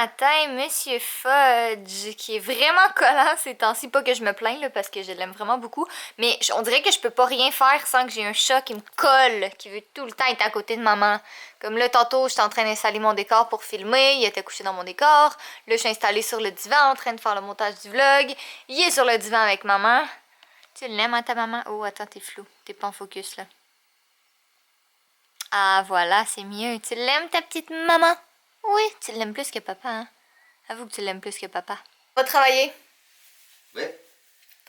matin, Monsieur Fudge, qui est vraiment collant ces temps-ci. Pas que je me plains, là, parce que je l'aime vraiment beaucoup. Mais on dirait que je peux pas rien faire sans que j'ai un chat qui me colle, qui veut tout le temps être à côté de maman. Comme là, tantôt, j'étais en train d'installer mon décor pour filmer. Il était couché dans mon décor. Là, je suis installée sur le divan en train de faire le montage du vlog. Il est sur le divan avec maman. Tu l'aimes, hein, ta maman? Oh, attends, t'es flou. T'es pas en focus, là. Ah, voilà, c'est mieux. Tu l'aimes, ta petite maman? Oui, tu l'aimes plus que papa, hein? Avoue que tu l'aimes plus que papa. On va travailler. Oui.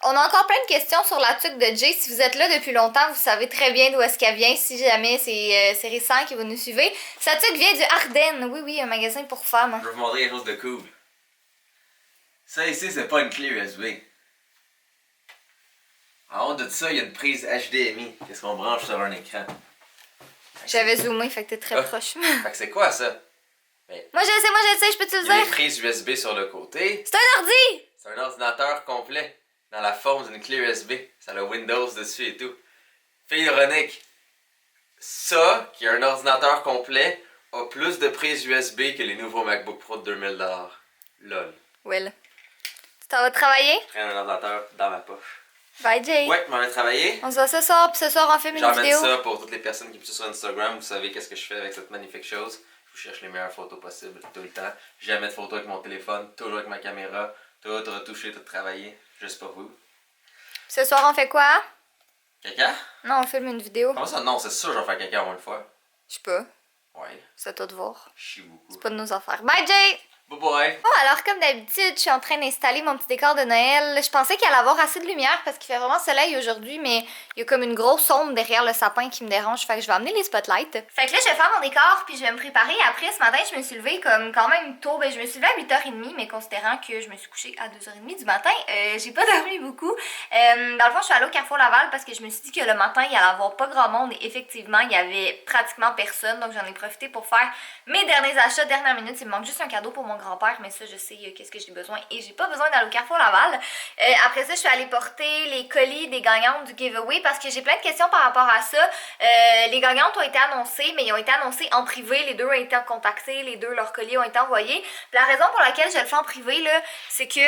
On a encore plein de questions sur la tuque de Jay. Si vous êtes là depuis longtemps, vous savez très bien d'où est-ce qu'elle vient. Si jamais c'est récent que vous nous suivez. Sa tuque vient du Ardennes. Oui, oui, un magasin pour femmes. Je vais vous montrer quelque chose de cool. Ça ici, c'est pas une clé USB. En haut de ça, il y a une prise HDMI. Qu'est-ce qu'on branche sur un écran? J'avais zoomé, fait que t'es très proche. Fait que c'est quoi ça? Moi je sais, je peux te le Il y a dire. une prise USB sur le côté. C'est un ordi! C'est un ordinateur complet. Dans la forme d'une clé USB. Ça a Windows dessus et tout. Fait ironique. Ça, qui est un ordinateur complet, a plus de prises USB que les nouveaux MacBook Pro de 2000$. Lol. Will. Tu t'en vas travailler? Je prends un ordinateur dans ma poche. Bye, Jay. Ouais, m'en vais travailler. On se voit ce soir, puis ce soir on filme une J'emmène vidéo. ça pour toutes les personnes qui me suivent sur Instagram. Vous savez qu'est-ce que je fais avec cette magnifique chose. Je cherche les meilleures photos possibles tout le temps. Jamais de photos avec mon téléphone, toujours avec ma caméra. Tout retouché, tout travaillé. Juste pour vous. Ce soir on fait quoi? Caca? Non, on filme une vidéo. Comment ça? Non, c'est sûr, je vais faire caca au moins une fois. Je sais pas. Ouais, C'est à toi de voir. je chie beaucoup. C'est pas de nos affaires. Bye, Jay! Bye bye! Bon, alors comme d'habitude, je suis en train d'installer mon petit décor de Noël. Je pensais qu'il allait avoir assez de lumière parce qu'il fait vraiment soleil aujourd'hui, mais il y a comme une grosse ombre derrière le sapin qui me dérange, fait que je vais amener les spotlights. Fait que là, je vais faire mon décor, puis je vais me préparer. Après, ce matin, je me suis levée comme quand même tôt. Ben, je me suis levée à 8h30, mais considérant que je me suis couchée à 2h30 du matin, j'ai pas dormi beaucoup. Dans le fond, je suis allée au Carrefour Laval parce que je me suis dit que le matin, il allait avoir pas grand monde et effectivement, il y avait pratiquement personne. Donc, j'en ai profité pour faire mes derniers achats dernière minute. Il me manque juste un cadeau pour mon grand-père, mais ça, je sais qu'est-ce que j'ai besoin et j'ai pas besoin d'aller au Carrefour Laval. Après ça, je suis allée porter les colis des gagnantes du giveaway parce que j'ai plein de questions par rapport à ça. Les gagnantes ont été annoncées, mais ils ont été annoncées en privé. Les deux ont été contactés, les deux, leurs colis ont été envoyés. Puis la raison pour laquelle je le fais en privé, là, c'est que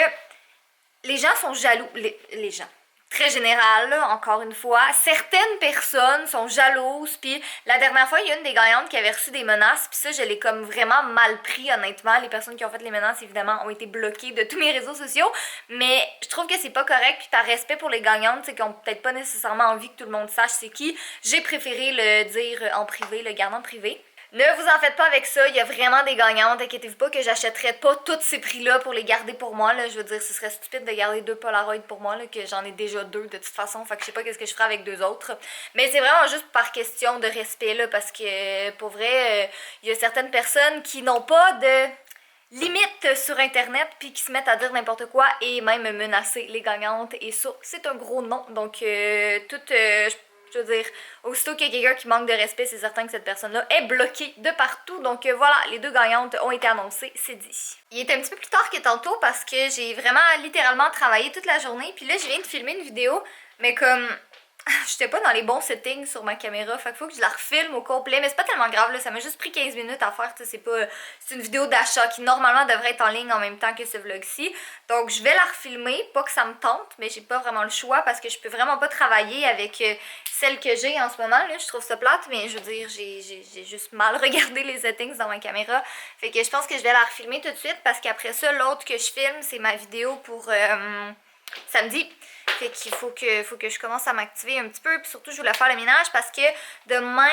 les gens sont jaloux. Les gens. Très général, là, encore une fois. Certaines personnes sont jalouses, puis la dernière fois, il y a une des gagnantes qui avait reçu des menaces, puis ça, je l'ai comme vraiment mal pris, honnêtement. Les personnes qui ont fait les menaces, évidemment, ont été bloquées de tous mes réseaux sociaux, mais je trouve que c'est pas correct, puis par respect pour les gagnantes, c'est qu'ils ont peut-être pas nécessairement envie que tout le monde sache c'est qui, j'ai préféré le dire en privé, le garder en privé. Ne vous en faites pas avec ça, il y a vraiment des gagnantes, inquiétez-vous pas que j'achèterais pas tous ces prix-là pour les garder pour moi, là. Je veux dire, ce serait stupide de garder 2 Polaroids pour moi, là, que j'en ai déjà 2 de toute façon, fait que je sais pas qu'est-ce que je ferais avec 2 autres. Mais c'est vraiment juste par question de respect, là, parce que, pour vrai, il y a certaines personnes qui n'ont pas de limite sur internet puis qui se mettent à dire n'importe quoi et même menacer les gagnantes, et ça, c'est un gros non. Donc, je veux dire, aussitôt qu'il y a quelqu'un qui manque de respect, c'est certain que cette personne-là est bloquée de partout. Donc voilà, les deux gagnantes ont été annoncées, c'est dit. Il est un petit peu plus tard que tantôt parce que j'ai vraiment littéralement travaillé toute la journée. Puis là, je viens de filmer une vidéo, mais comme j'étais pas dans les bons settings sur ma caméra, fait qu'il faut que je la refilme au complet, mais c'est pas tellement grave, là, ça m'a juste pris 15 minutes à faire, c'est une vidéo d'achat qui normalement devrait être en ligne en même temps que ce vlog-ci, donc je vais la refilmer, pas que ça me tente, mais j'ai pas vraiment le choix parce que je peux vraiment pas travailler avec celle que j'ai en ce moment, là, je trouve ça plate, mais je veux dire, j'ai juste mal regardé les settings dans ma caméra, fait que je pense que je vais la refilmer tout de suite parce qu'après ça, l'autre que je filme, c'est ma vidéo pour samedi. Fait qu'il faut que je commence à m'activer un petit peu. Puis surtout, je voulais faire le ménage parce que demain...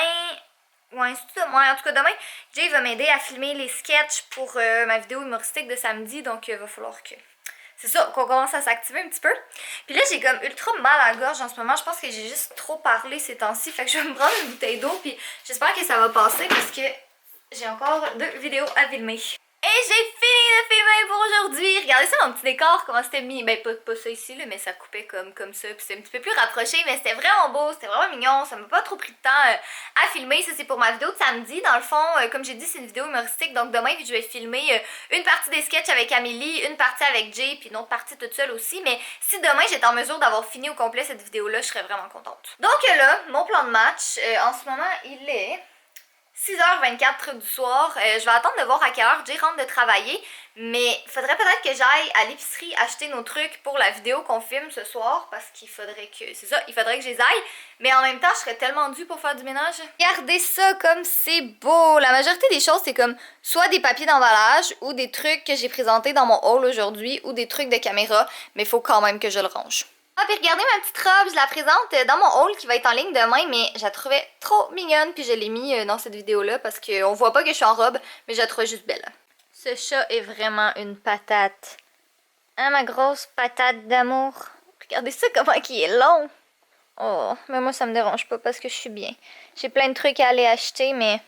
Ouais, en tout cas, demain, Jay va m'aider à filmer les sketchs pour ma vidéo humoristique de samedi. Donc, il va falloir que... C'est ça, qu'on commence à s'activer un petit peu. Puis là, j'ai comme ultra mal à la gorge en ce moment. Je pense que j'ai juste trop parlé ces temps-ci. Fait que je vais me prendre une bouteille d'eau. Puis j'espère que ça va passer parce que j'ai encore 2 vidéos à filmer. Et j'ai fini de filmer pour aujourd'hui. Regardez ça, mon petit décor, comment c'était mis. Ben, pas ça ici, là, mais ça coupait comme ça. Puis c'est un petit peu plus rapproché, mais c'était vraiment beau, c'était vraiment mignon. Ça m'a pas trop pris de temps à filmer. Ça, c'est pour ma vidéo de samedi. Dans le fond, comme j'ai dit, c'est une vidéo humoristique. Donc demain, je vais filmer une partie des sketchs avec Amélie, une partie avec Jay, puis une autre partie toute seule aussi. Mais si demain, j'étais en mesure d'avoir fini au complet cette vidéo-là, je serais vraiment contente. Donc là, mon plan de match, en ce moment, il est 6h24 du soir. Je vais attendre de voir à quelle heure Jay rentre de travailler. Mais faudrait peut-être que j'aille à l'épicerie acheter nos trucs pour la vidéo qu'on filme ce soir parce qu'il faudrait que... C'est ça, il faudrait que je les aille. Mais en même temps, je serais tellement due pour faire du ménage. Regardez ça comme c'est beau! La majorité des choses, c'est comme soit des papiers d'emballage ou des trucs que j'ai présentés dans mon haul aujourd'hui ou des trucs de caméra, mais il faut quand même que je le range. Ah, puis regardez ma petite robe, je la présente dans mon haul qui va être en ligne demain, mais je la trouvais trop mignonne, puis je l'ai mis dans cette vidéo-là parce qu'on voit pas que je suis en robe, mais je la trouvais juste belle. Ce chat est vraiment une patate. Hein, ma grosse patate d'amour? Regardez ça comment il est long! Oh, mais moi ça me dérange pas parce que je suis bien. J'ai plein de trucs à aller acheter, mais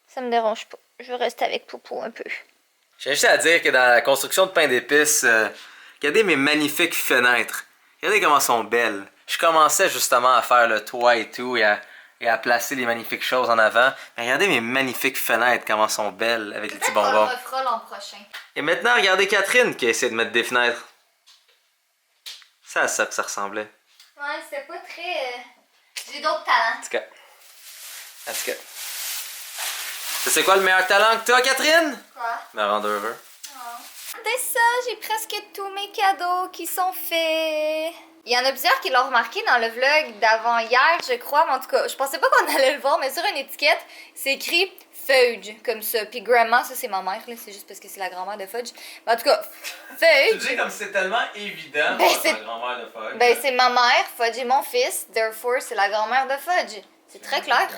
ça me dérange pas. Je veux rester avec Poupou un peu. J'ai juste à dire que dans la construction de pain d'épices, regardez mes magnifiques fenêtres. Regardez comment elles sont belles. Je commençais justement à faire le toit et tout et à placer les magnifiques choses en avant. Mais regardez mes magnifiques fenêtres, comment elles sont belles avec les petits bonbons. Peut-être qu'on le refera l'an prochain. Et maintenant, regardez Catherine qui essaie de mettre des fenêtres. C'est à ça que ça ressemblait. Ouais, c'était pas très... J'ai d'autres talents. En tout cas. C'est quoi le meilleur talent que toi, Catherine? Quoi? Me rendre heureux. Regardez ça, j'ai presque tous mes cadeaux qui sont faits. Il y en a plusieurs qui l'ont remarqué dans le vlog d'avant hier, je crois, mais en tout cas, je pensais pas qu'on allait le voir, mais sur une étiquette, c'est écrit Fudge, comme ça. Puis Grandma, ça c'est ma mère, là, c'est juste parce que c'est la grand-mère de Fudge. Mais en tout cas, Fudge. Tu dis comme c'est tellement évident, Ben, c'est la grand-mère de Fudge. Ben, c'est ma mère, Fudge est mon fils, therefore, c'est la grand-mère de Fudge. C'est très clair.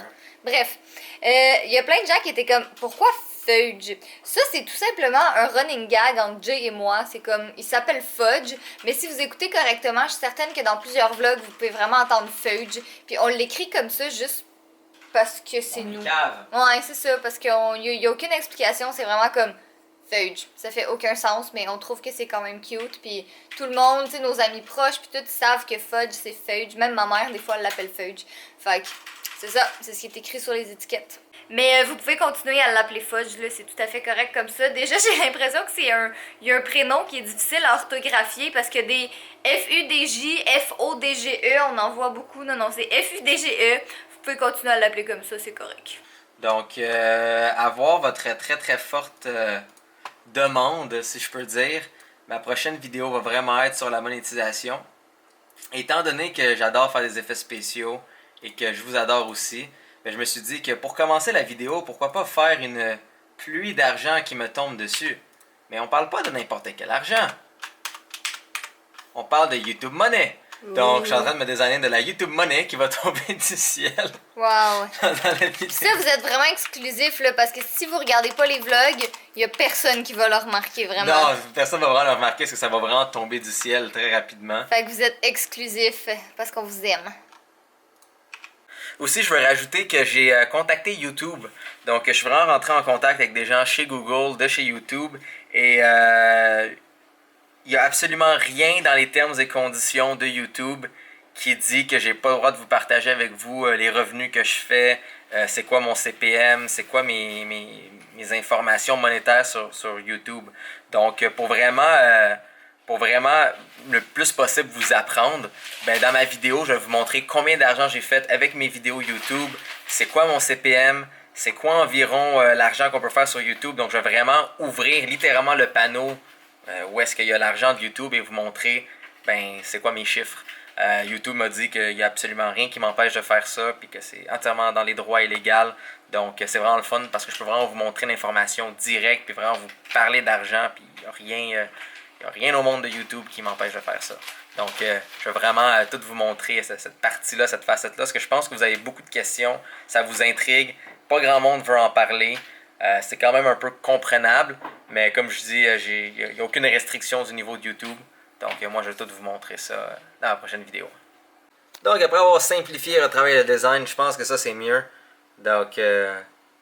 Bref, il y a plein de gens qui étaient comme, pourquoi Fudge? Ça, c'est tout simplement un running gag entre Jay et moi. C'est comme, il s'appelle Fudge, mais si vous écoutez correctement, je suis certaine que dans plusieurs vlogs, vous pouvez vraiment entendre Fudge. Puis on l'écrit comme ça juste parce que c'est nous. Ouais, c'est ça, parce qu'il n'y a aucune explication, c'est vraiment comme Fudge. Ça fait aucun sens, mais on trouve que c'est quand même cute. Puis tout le monde, tu sais, nos amis proches, puis tout, ils savent que Fudge, c'est Fudge. Même ma mère, des fois, elle l'appelle Fudge. Fait que c'est ça, c'est ce qui est écrit sur les étiquettes. Mais vous pouvez continuer à l'appeler Fudge, là, c'est tout à fait correct comme ça. Déjà, j'ai l'impression que il y a un prénom qui est difficile à orthographier parce que des F-U-D-J, F-O-D-G-E, on en voit beaucoup. Non, non, c'est F-U-D-G-E. Vous pouvez continuer à l'appeler comme ça, c'est correct. Donc, avoir votre très très forte demande, si je peux dire, ma prochaine vidéo va vraiment être sur la monétisation. Étant donné que j'adore faire des effets spéciaux et que je vous adore aussi, ben, je me suis dit que pour commencer la vidéo, pourquoi pas faire une pluie d'argent qui me tombe dessus. Mais on parle pas de n'importe quel argent. On parle de YouTube Money. Donc, je suis en train de me designer de la YouTube Money qui va tomber du ciel. Wow. Dans la vidéo. Ça, vous êtes vraiment exclusif, là, parce que si vous regardez pas les vlogs, il y a personne qui va le remarquer, vraiment. Non, personne va vraiment le remarquer parce que ça va vraiment tomber du ciel très rapidement. Fait que vous êtes exclusif parce qu'on vous aime. Aussi, je veux rajouter que j'ai contacté YouTube. Donc, je suis vraiment rentré en contact avec des gens chez Google, de chez YouTube. Et il n'y a absolument rien dans les termes et conditions de YouTube qui dit que j'ai pas le droit de vous partager avec vous les revenus que je fais, c'est quoi mon CPM, c'est quoi mes informations monétaires sur YouTube. Donc, pour vraiment le plus possible vous apprendre, ben dans ma vidéo, je vais vous montrer combien d'argent j'ai fait avec mes vidéos YouTube, c'est quoi mon CPM, c'est quoi environ l'argent qu'on peut faire sur YouTube. Donc, je vais vraiment ouvrir littéralement le panneau où est-ce qu'il y a l'argent de YouTube et vous montrer ben c'est quoi mes chiffres. YouTube m'a dit qu'il n'y a absolument rien qui m'empêche de faire ça puis que c'est entièrement dans les droits et légal. Donc, c'est vraiment le fun parce que je peux vraiment vous montrer l'information directe puis vraiment vous parler d'argent puis il n'y a rien... Il n'y a rien au monde de YouTube qui m'empêche de faire ça. Donc, je vais vraiment tout vous montrer cette partie-là, cette facette-là, parce que je pense que vous avez beaucoup de questions, ça vous intrigue, pas grand monde veut en parler. C'est quand même un peu comprenable, mais comme je dis, il n'y a aucune restriction du niveau de YouTube. Donc, moi, je vais tout vous montrer ça dans la prochaine vidéo. Donc, après avoir simplifié et retravaillé le design, je pense que ça, c'est mieux. Donc,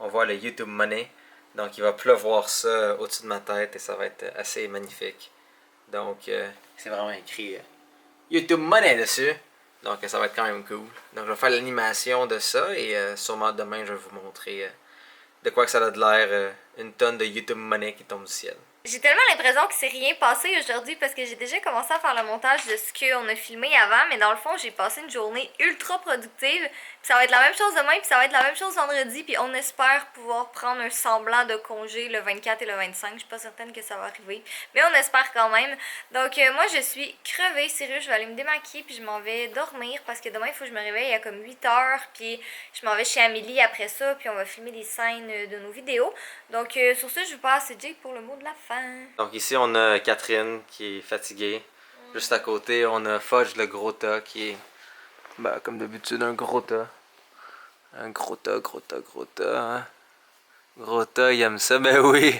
on voit le YouTube Money. Donc, il va pleuvoir ça au-dessus de ma tête et ça va être assez magnifique. Donc, c'est vraiment écrit YouTube Money dessus. Donc, ça va être quand même cool. Donc, je vais faire l'animation de ça et sûrement demain, je vais vous montrer de quoi que ça a de l'air une tonne de YouTube money qui tombe du ciel. J'ai tellement l'impression que c'est rien passé aujourd'hui parce que j'ai déjà commencé à faire le montage de ce qu'on a filmé avant, mais dans le fond, j'ai passé une journée ultra productive. Puis ça va être la même chose demain, puis ça va être la même chose vendredi, puis on espère pouvoir prendre un semblant de congé le 24 et le 25. Je suis pas certaine que ça va arriver, mais on espère quand même. Donc moi, je suis crevée, sérieux, je vais aller me démaquiller, puis je m'en vais dormir parce que demain, il faut que je me réveille à comme 8 heures, puis je m'en vais chez Amélie après ça, puis on va filmer des scènes de nos vidéos. Donc sur ce, je vous passe Jake pour le mot de la fin. Donc ici, on a Catherine qui est fatiguée. Juste à côté, on a Fudge le gros tas qui est, ben, comme d'habitude, un gros tas. Un gros tas, gros tas, gros tas. Hein? Gros tas, il aime ça, ben oui.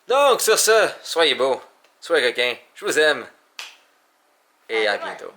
Donc sur ça, soyez beaux, soyez coquins, je vous aime. Et à bientôt.